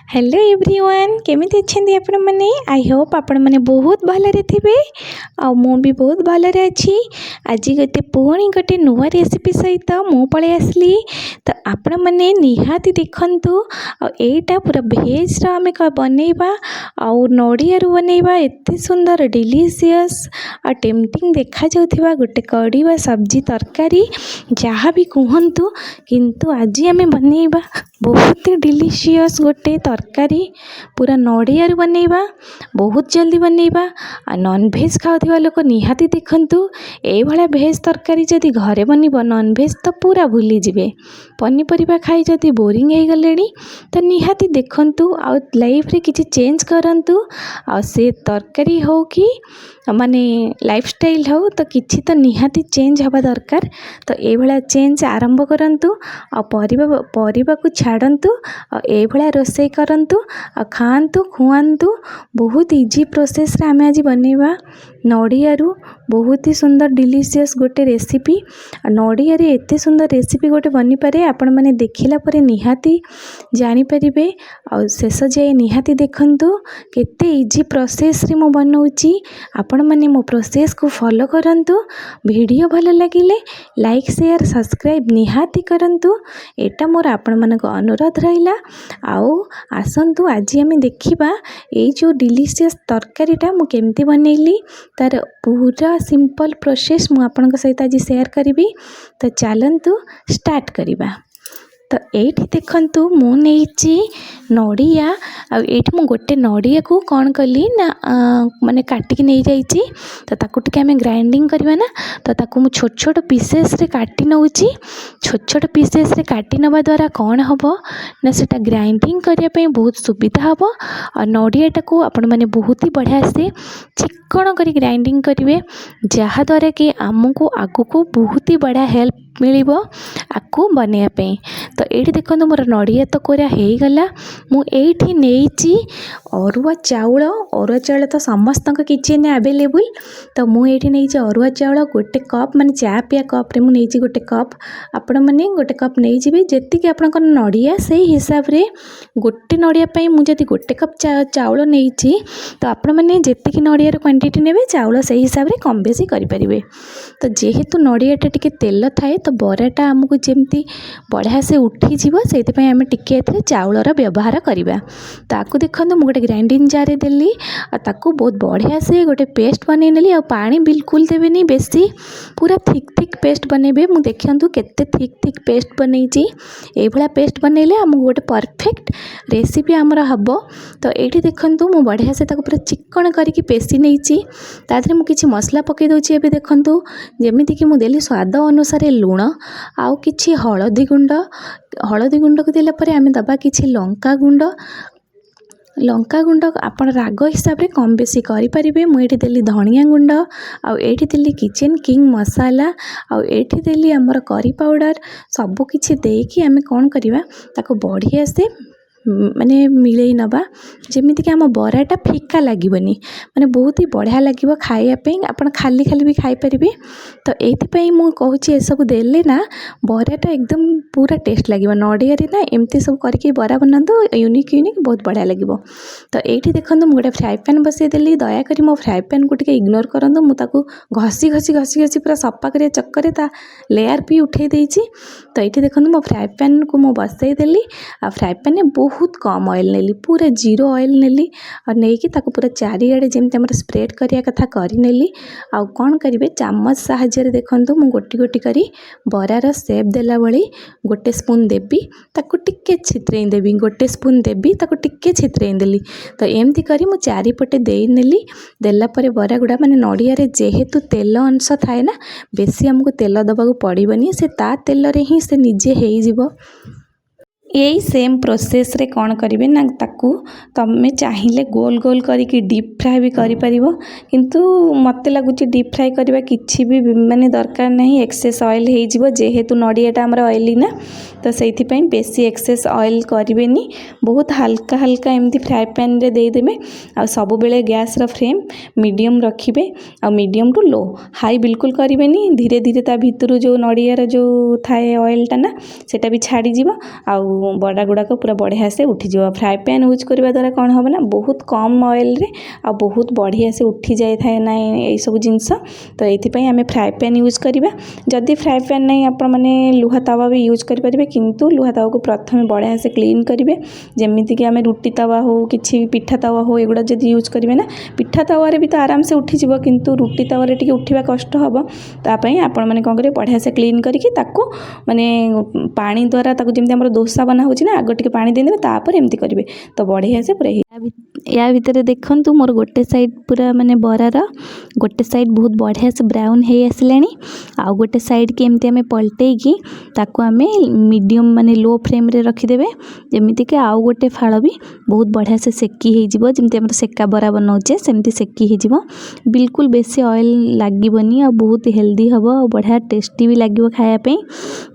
Hello everyone केमिति अच्छे आपण मैंने आई होप आपण मैंने बहुत भलरे थे मु भी बहुत भलरे अच्छी। आज गोटे पुणी गोटे नुआ रेसिपी सहित मु पलि आसली तो आपण मैंने निहाती देखंतु। एटा पूरा भेज आम बनइबा आउ नड़िया बनइबा एते सुंदर डिलीशियस आ टेम्पटिंग देखा जाउथिबा गोटे कड़ी वा सब्जी तरकारी जहाँ भी कहतु किंतु आज आम बनइबा बहुत डिलीशियस गोटे तरकारी पूरा नड़िया बनइबा बहुत जल्दी बनइबा। आ नॉन भेज खाउथिबा लोक निहाती देखंतु ए भला भेज तरकारी जदि घरे बनइबो नॉन भेज तो पूरा भूली जिवे। पनीपरिबा खाई जदि बोरिंग हो गलेनी तो निहाती देखंतु आ लाइफ रे किछि चेंज करंतु। आ से तरकारी हो कि माने लाइफस्टाइल हो तो किछि तो निहाती चेंज हवा दरकार। तो ए भला चेंज आरंभ करंतु आ परिबा को छाड़ंतु आ ए भला रोषेई करंतु आ खांतु खुआंतु। बहुत इजी प्रोसेस रे आमे आज बनेबा नड़ियारू बहुत ही सुंदर डिलीशियस गोटे रेसिपी। नड़िया रे एते सुंदर रेसिपी गोटे बनी पारे आपण माने देखिला परे निहाती जानि परिबे। आ शेष जाए निहाती देखंतु केते इजी प्रोसेस रे मो बनौची। आपण माने मो प्रोसेस को फॉलो करंतु। वीडियो भलो लागिले लाइक शेयर सब्सक्राइब निहाती करंतु। एटा मोर आपण मानक अनुरोध रहिला। आउ आसंतु आज आमे देखिबा ए जो डिलीशियस तरकारीटा मु केमती बनैली तार पूरा सिंपल प्रोसेस मु आपनक सहित आज शेयर करिवि। तो चलंतु स्टार्ट करिबा। तो एठी देखंतु मु नेइची नड़िया आ एठी मु गोटे नड़िया को कौन कली ना माने काटिक नहीं जाइची। तो ताकू टिके हमें ग्राइंडिंग करबा ना तो ताकू मु छोट छोट पीसेस रे काटी नउची। छोट छोट पीसेस रे काटी नबा द्वारा कौन हबो ना सेटा ग्राइंडिंग करिया पे बहुत सुविधा हबो। और नड़ियाटा को आपण माने बहुत ही बढ़िया से चिक्कण करी ग्राइंडिंग करिवे जहा द्वारा कि आमको आगु को बहुत ही बड़ा हेल्प मिलिबो आकु बनिया पे। तो एठी देखंतु मोर नड़िया तो कोरा हे गला। मु एठी नेइची अरुआ चाउल तो समस्त किचन अवेलेबल। तो मु एठी नेइची अरुआ चाउल गोटे कप माने चा पिया कप रे मु नेइची गोटे कप। आपण माने गोटे कप नै जिवे जेति कि आपनकर नड़िया सेही हिसाब रे गोटे नड़िया पई मु जदि गोटे कप चाउल नेइची तो आपण माने जेति कि नड़िया रो क्वांटिटी नेबे चाउल सेही हिसाब रे कम बेसी करि परिबे। तो जेहेतु नड़ियाटा टिके तेल थाए तो बराटा आमको जेमती बढ़िया से उठी जीव से आम टिके चाउलर व्यवहार करवा। ताकू देखो मुझे ग्राइंडिंग जार रे देली ताकू बहुत बढ़िया से गोटे पेस्ट बन नेली। आ पानी बिल्कुल देवेनी बेसी पूरा थिक थिक पेस्ट बनइबे। मु देखंतु केते थिक थिक पेस्ट बनैची। ए भला पेस्ट बनैले हमहु गोटे परफेक्ट रेसिपी हमर हबो। तो एठी देखंतु मु बढ़िया से ताकू पूरा चिक्कण करके पेसी नैची। तादरे मु किछि मसला पकै दउची। एबे देखंतु जेमिति कि मु देली स्वाद अनुसार लूण आउ किछि हळदी गुंड को देला परे आमे दबा किछि लंका गुंड आपण राग हिसाब रे कम बेसी करि परिबे। मु एठी देली धनिया गुंड आउ एठी देली किचन किंग मसाला आउ एठी देली हमर करी पाउडर सब किछि देकी आमे कोन करिवा ताको बढ़िया से माने मिलई नबा जेमिति कि आम बराटा फिका लागबनी माने बहुत ही बढ़िया लागिबो खाइया पे। आपण खाली खाली भी खाई परिबे। तो एथि पई मु कहूची ए सब देले ना बराटा एकदम पूरा टेस्ट लागिबो। नड़िया रे ना एमती सब करके बरा बनांदो यूनिक बहुत बढ़िया लागिबो। तो एठी देखंदो मु गोटे फ्राई पैन बसई देली। दया करी मो फ्राई पैन को टिके इग्नोर करंदो। मु ताकू घसी पूरा सफा करे चक्कर ता लेयर भी उठे देइची। तो एठी देखंदो मो फ्राई पैन को मु बसई देली। आ फ्राई पैन ने बहुत कम ऑयल नेली पूरा जीरो ऑयल नेली और नेकी ताको पूरा चारिआडे जेमते हमर स्प्रेड करिया कथा करी नेली। आउ कोन करिवे चम्मच साहाय्य रे देखंतु मु गोटी गोटी करी बरार शेप देला बळी गोटे स्पून देबी ताको टिके छित्रेई देबी। गोटे स्पून देबी ताको टिके छित्रेई देली। तो एमती करी मु चारि पटे देई नेली। देला परे बरा गुडा माने नड़िया रे जेहेतु तेल अंश थाए ना बेसी हमको तेल दबाको पड़िबनी से ता तेल रे ही से निजे हेई जिवो। यही सेम प्रोसेस रे कौन करिवे ना ताकू तमे चाहिले गोल गोल करिकी डीप फ्राई भी करि परिबो। किंतु मते लागुची डीप फ्राई करबा किछि भी माने दरकार नहीं एक्सेस ऑयल हे जिवो जेहेतु नड़ियाटा हमर ऑयली ना। तो सेइथि पई बेसी एक्सेस ऑयल करिवेनी बहुत हल्का हल्का एमती फ्राई पैन रे दे देबे। आ सब बेले गैस रो फ्लेम मीडियम रखिबे। आ मीडियम टू लो हाई बिल्कुल करिवेनी। धीरे धीरे ता भितरु जो नड़िया रो जो थाए ऑयल टा ना सेटा भी छाड़ी जिवो। आ बड़ा गुड़ाक पूरा बढ़िया से उठीज। फ्राए पैन यूज करने द्वारा कौन हम ना बहुत कम ऑयल रे आ बहुत बढ़िया से उठी जाए था ना ये सब जिनस। तो ये आम फ्राए पैन यूज करवा। जदि फ्राए पैन नहीं आपण मैंने लुहा तावा भी यूज करेंगे, किंतु लुहा तावा को प्रथम बढ़िया से क्लीन करेंगे। जमीक आम रुटी तावा हो कि पिठा तावा हो एगुड़ा जब यूज करेंगे ना, पिठा तावा भी तो आराम से उठीज, किंतु रुटी तावा टी उठा कष्ट हम। तापाई आपण मैंने कौन करेंगे बढ़िया से क्लीन करके माने पानी द्वारा जमी आम दोसा बना हो ना, आग टे पानी देदेवे तापर एमती करेंगे तो बढ़िया से पूरा या भितर देखु मोर गोटे साइड पूरा माने बरार गोटे साइड बहुत बढ़िया से ब्राउन हो आसलानी। आ गोटे साइड के एमती आम पलटेकी ताको आम मीडियम माने लो फ्लेम रे रखिदेवे, जमीती कि आउ गोटे फाड़ भी बहुत बढ़िया से सेकी हो जमी आम सेका बरा बनाऊे सेमती सेकी हो। बिल्कुल बेसी ऑयल लगनी आ बहुत हेल्दी हम और बढ़िया टेस्टी भी लगे खायापी।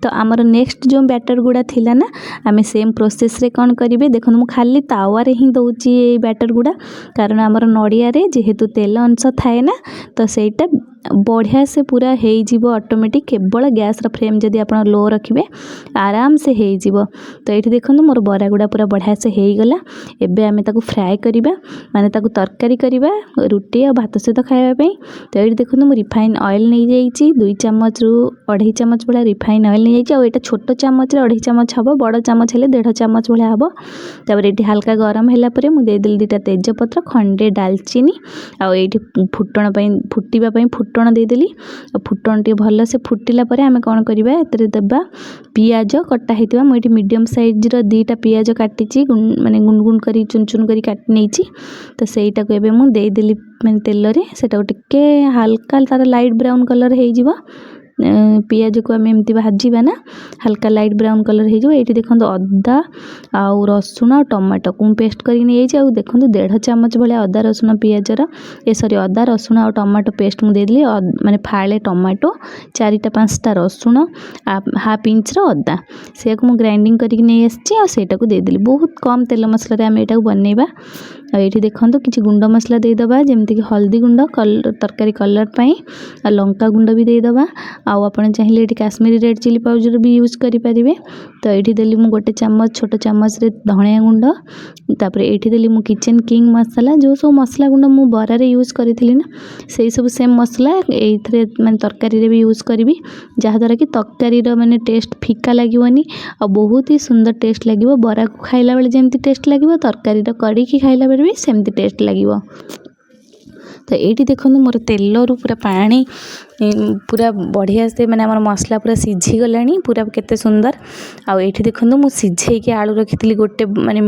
तो आमर नेक्स्ट जो बैटर गुड़ा थिला ना, आम सेम प्रोसेस रे कौन करेंगे देखो मु खाली तावारे ही दौची ये बैटर गुड़ा, कारण आमर नड़िया रे जेहेतु तेल अंश थाए ना, तो सेटा बढ़िया से पूरा हो ऑटोमेटिक। केवल गैस फ्लेम जदि आप लो रखिए आराम से हो। तो ये देखो मोर बरा गुड़ा पूरा बढ़िया से हो गला। एबे आम ताको फ्राए करवा माने ताको तरकारी करवा रुटी और भात सहित खायापी। तो ये देखो मु रिफाइन ऑयल नहीं जाइए 2 चामच रु 2.5 चामच भाया रिफाइन ऑयल नहीं जाइए। और छोट चामच 2.5 चामच हम, बड़ चामच हेले 1.5 चामच भाया हम। तापर ये हल्का गरम है मुझे 2 तेजपत्र खंडे डालचीनी आ फुटण फुटवा फुटण देदेली। फुटण टे भल से फुटिला आम कौन करवा ए देवा पियाज कटा होता। मुझे मीडियम साइज 2टा पियाज काटी माने गुंड गुंड कर चुन चुन कर काटी नहीं। तो सहीटा को एबे मु देदेली मैंने तेल रे सेटा टिके हल्का तार लाइट ब्राउन कलर हो। पियाज को आम एमती भाजवा ना हल्का लाइट ब्राउन कलर हो। ये देखो अदा आउ रसुण और टमाटो को पेस्ट करके देखो 1.5 चामच भाया अदा रसुण पियाजर सॉरी अदा रसुण और टमाटो पेस्ट मुझे देदेली। माने फाळे टमाटो 4टा 5टा रसुण हाफ इंच अदा से ग्राइंडिंग करके नहीं आसटा को देदेली। बहुत कम तेल मसला आम यहाँ बनइबा। ये देखो किसी गुंड मसला देदबा जमीक हल्दी गुंड कलर तरकारी कलर पाई आ लंका गुंड भी देदबा। आउ आपन चाहिए ये काश्मीरी रेड चिली पाउडर भी यूज करेंगे। तो ये देली मु 1 चामच छोट चामच रे धनिया गुंड, तापर ये देली मु किचन किंग मसाला जो सब मसला गुंड मु बरारे यूज करी ना से सब सेम मसला ये माने तरकारी रे भी यूज करी, जहाँद्वारा कि तरकारी माने टेस्ट फिका लगनी और बहुत ही सुंदर टेस्ट लगे। बरा को खाइला बेले जमती टेस्ट लगे तरकारी कड़ी खाइला बेले भी सेमती टेस्ट लगे। तो ये देखो मोर तेल रु पूरा पानी पूरा बढ़िया से माने आम मसला पूरा सीझी गला पूरा केते सुंदर। आउ ये देखो मु सीझे आलू रखी गोटे माने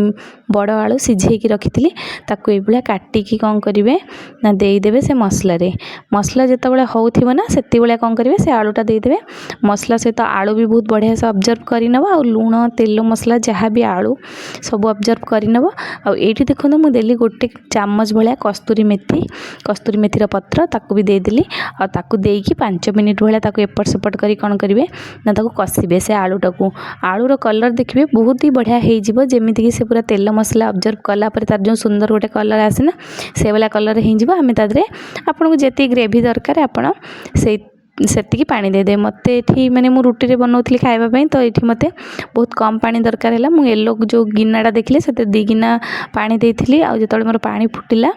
बड़ आलू सीझे रखी ताको ये काटिकी कौन करेंगे ना देदेवे से मसला रे। मसला जितेबाला होना ना से कौन करेंगे से आलूटा देदेवे मसला सहित आलू भी बहुत बढ़िया से ऑब्जर्व करनब। आ लुण तेल मसला जहाँ भी आलू सब ऑब्जर्व करनब। आ ये देखो मुझे देली 1 चामच भाया कस्तूरी मेथीर पत्र ताकू भी देदेली। आ ताकू कि 5 मिनिट भाया एपट सेपट कर कौन करेंगे ना कषिबे से आलूटा को। आलूर कलर देखिए बहुत ही बढ़िया हो जमीक से पूरा तेल मसला ऑब्जर्व कलापर तार जो सुंदर गोटे कलर आसे ना से वाला कलर हो। आम तादे आपन को जी ग्रेवी दरकार आपण से सेतिकी पानी देदे। मत ये माने मु रुटी रे बनाऊली खाइबापी, तो ये मत बहुत कम पानी दरकार है। मुझे येलो जो गिनाटा देखिले से 2 गिना पानी देती। आ जो मोर पानी फुटिला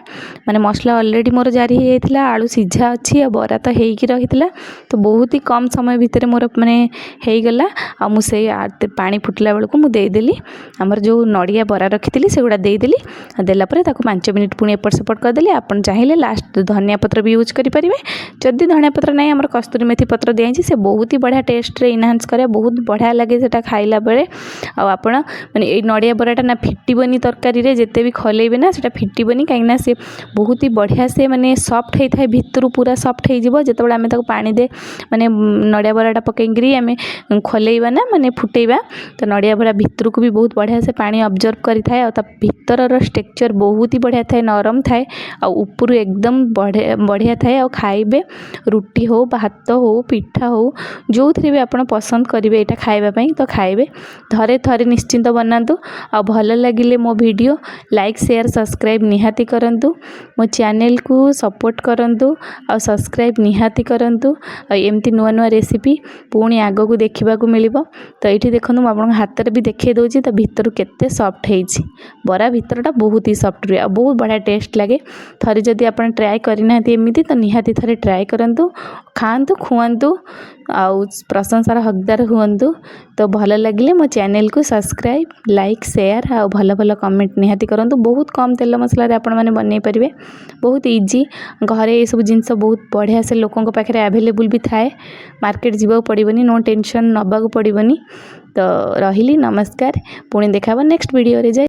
माने मसला ऑलरेडी मोर जारी हो जाता आलू सीझा अच्छी आ बरा तो होगी रही तो बहुत ही कम समय भितर मोर माने हो गला। आ मुझे पानी फुटिला बेलू मुझे देदेली आमर जो नड़िया बरा रखी से गुड़ा देदेली। देलापर 5 मिनिट पुणी एपट सेपट करदेली। आपन चाहिए लास्ट धनिया पत्र भी यूज करेंगे। जदि धनिया पत्र नहीं आमर कस्तूरी मेथी पत्र दिखाई से बहुत ही बढ़िया टेस्ट रे इनहांस करे बहुत बढ़िया लगे से खाइला बेले। आपण माने ये नड़िया बराटा ना फिटबनी तरकारी रे जिते भी खलेबे ना से फिटबनी कहीं से बहुत ही बढ़िया से माने सॉफ्ट होता है भितर पूरा सॉफ्ट हो जिते आम पानी दे माने नड़िया बराटा पकईकरी आम खलेबा ना माने फुटेबा तो नड़िया बरा भितर को भी बहुत बढ़िया से पानी ऑब्जर्व करें और भितर स्ट्रक्चर बहुत ही बढ़िया थाए नरम थाए और ऊपर एकदम बढ़िया थाए और खाइबे रुटी हो भात भात हो पिठा हो जो थे भी आप पसंद करेंगे यहाँ खावाई तो खाइबे थरे थरे निश्चिंत बनातु आ भल लगिले मो वीडियो लाइक शेयर सब्सक्राइब निहाती करंतु मो चैनल को सपोर्ट करंतु आ सब्सक्राइब निहाती करंतु एमती नुआ नुआ रेसिपी पुणी आग को देखा मिलिबो। तो ये देखो मुझे आप हाथ में भी देखा दूसरी तो भितर केते सॉफ्ट है बरा भितरटा बहुत ही सॉफ्ट रहा बहुत बढ़िया टेस्ट लगे थरे जदि आप ट्राए करना एमती तो निहाती थरे ट्राए करंतु खातु खुआंतु आउ प्रशंसार हकदार हुंतु। तो भल लगे मो चैनल को सब्सक्राइब लाइक शेयर आ भल भल कमेंट निहाती करंतु बहुत कम तेल मसला रे आपण माने बनै परिबे बहुत इजी घरे ये सब जिनस बहुत बढ़िया से लोकों पाखे अवेलेबल भी थाए मार्केट जीवा पड़ोनी नो टेंशन नबाक पड़ोनी। तो रही नमस्कार पुणी देखा नेक्स्ट वीडियो रे।